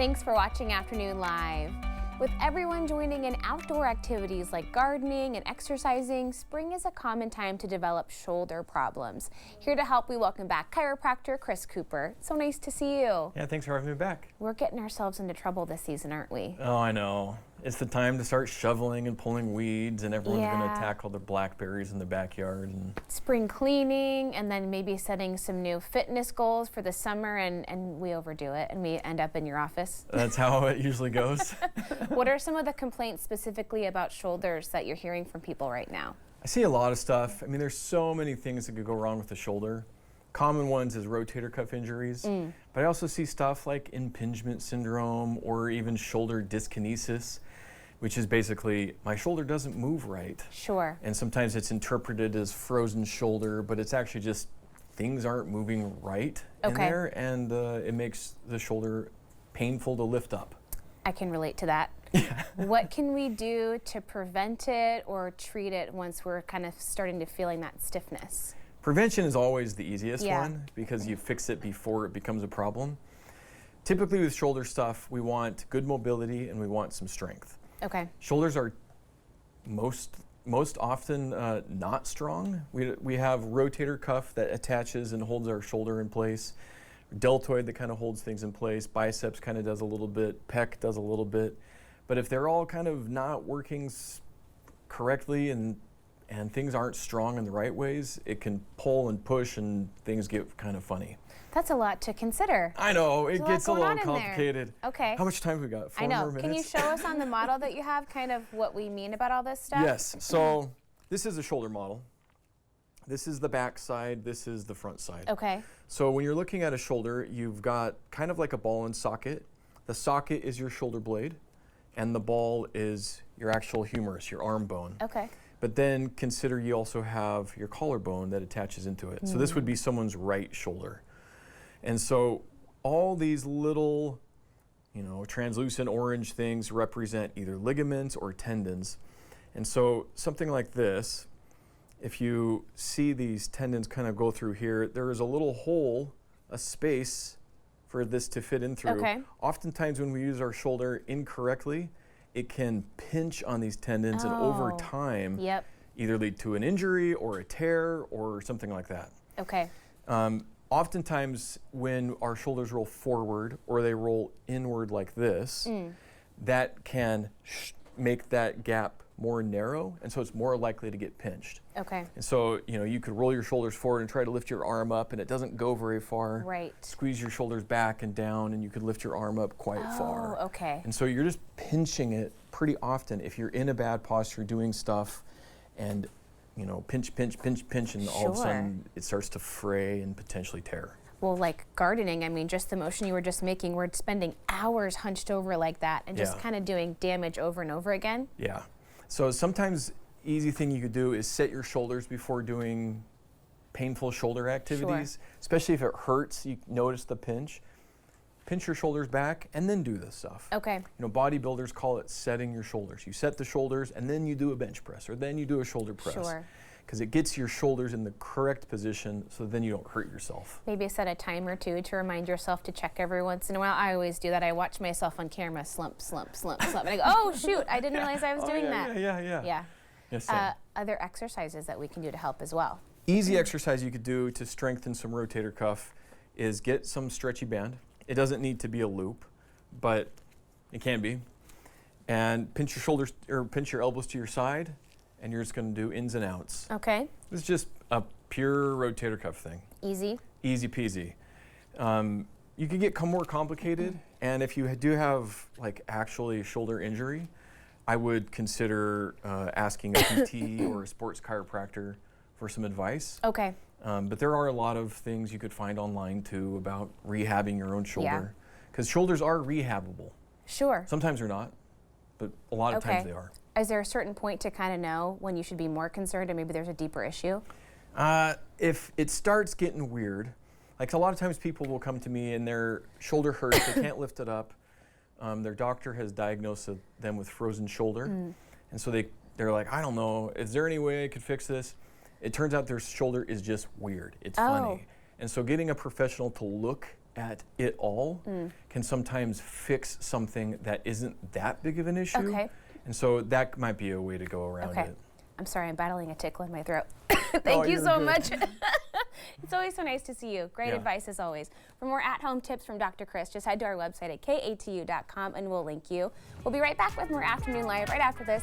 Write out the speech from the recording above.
Thanks for watching Afternoon Live. With everyone joining in outdoor activities like gardening and exercising, spring is a common time to develop shoulder problems. Here to help, we welcome back chiropractor Chris Cooper. So nice to see you. Yeah, thanks for having me back. We're getting ourselves into trouble this season, aren't we? Oh, I know. It's the time to start shoveling and pulling weeds, and everyone's going to tackle their blackberries in the backyard. And spring cleaning, and then maybe setting some new fitness goals for the summer, and we overdo it, and we end up in your office. That's how it usually goes. What are some of the complaints specifically about shoulders that you're hearing from people right now? I see a lot of stuff. I mean, there's so many things that could go wrong with the shoulder. Common ones is rotator cuff injuries, but I also see stuff like impingement syndrome or even shoulder dyskinesis, which is basically my shoulder doesn't move right. Sure. And sometimes it's interpreted as frozen shoulder, but it's actually just things aren't moving right in there, and it makes the shoulder painful to lift up. I can relate to that. Yeah. What can we do to prevent it or treat it once we're kind of starting to feeling that stiffness? Prevention is always the easiest one because you fix it before it becomes a problem. Typically with shoulder stuff, we want good mobility and we want some strength. Okay. Shoulders are most often not strong. We have rotator cuff that attaches and holds our shoulder in place. Deltoid that kind of holds things in place. Biceps kind of does a little bit. Pec does a little bit. But if they're all kind of not working correctly and things aren't strong in the right ways, it can pull and push and things get kind of funny. That's a lot to consider. I know, it gets a little complicated. Okay. How much time have we got? 4 more minutes? Can you show us on the model that you have kind of what we mean about all this stuff? Yes, so this is a shoulder model. This is the back side, this is the front side. Okay. So when you're looking at a shoulder, you've got kind of like a ball and socket. The socket is your shoulder blade, and the ball is your actual humerus, your arm bone. Okay. But then consider you also have your collarbone that attaches into it. So this would be someone's right shoulder. And so all these little, translucent orange things represent either ligaments or tendons. And so something like this, if you see these tendons kind of go through here, there is a little hole, a space for this to fit in through. Okay. Oftentimes when we use our shoulder incorrectly, it can pinch on these tendons and over time either lead to an injury or a tear or something like that. Okay. Oftentimes when our shoulders roll forward or they roll inward like this, that can make that gap more narrow, and so it's more likely to get pinched. Okay. And so, you could roll your shoulders forward and try to lift your arm up, and it doesn't go very far. Right. Squeeze your shoulders back and down, and you could lift your arm up quite far. Oh, okay. And so you're just pinching it pretty often if you're in a bad posture doing stuff, and pinch, and all of a sudden it starts to fray and potentially tear. Well, like gardening, I mean, just the motion you were just making, we're spending hours hunched over like that and just kind of doing damage over and over again. Yeah. So sometimes easy thing you could do is set your shoulders before doing painful shoulder activities, especially if it hurts, you notice the pinch. Pinch your shoulders back and then do this stuff. Okay. Bodybuilders call it setting your shoulders. You set the shoulders and then you do a bench press or then you do a shoulder press. Sure. Because it gets your shoulders in the correct position so then you don't hurt yourself. Maybe set a timer too to remind yourself to check every once in a while. I always do that. I watch myself on camera, slump. And I go, oh shoot, I didn't realize I was doing that. Yeah. Yes, other exercises that we can do to help as well. Easy exercise you could do to strengthen some rotator cuff is get some stretchy band. It doesn't need to be a loop, but it can be. And pinch your shoulders or pinch your elbows to your side, and you're just going to do ins and outs. Okay. It's just a pure rotator cuff thing. Easy. Easy peasy. You can get more complicated, and if you do have actually a shoulder injury, I would consider asking a PT or a sports chiropractor for some advice. Okay. But there are a lot of things you could find online too about rehabbing your own shoulder, because shoulders are rehabbable. Sure. Sometimes they're not, but a lot of times they are. Is there a certain point to kind of know when you should be more concerned, or maybe there's a deeper issue? If it starts getting weird, a lot of times people will come to me and their shoulder hurts, they can't lift it up. Their doctor has diagnosed them with frozen shoulder, and so they're like, I don't know, is there any way I could fix this? It turns out their shoulder is just weird. It's funny. And so getting a professional to look at it all can sometimes fix something that isn't that big of an issue. Okay. And so that might be a way to go around Okay. it. I'm sorry, I'm battling a tickle in my throat. Thank Oh, you you're so good. much. It's always so nice to see you. Great Yeah. advice as always. For more at-home tips from Dr. Chris, just head to our website at katu.com and we'll link you. We'll be right back with more Afternoon Live right after this.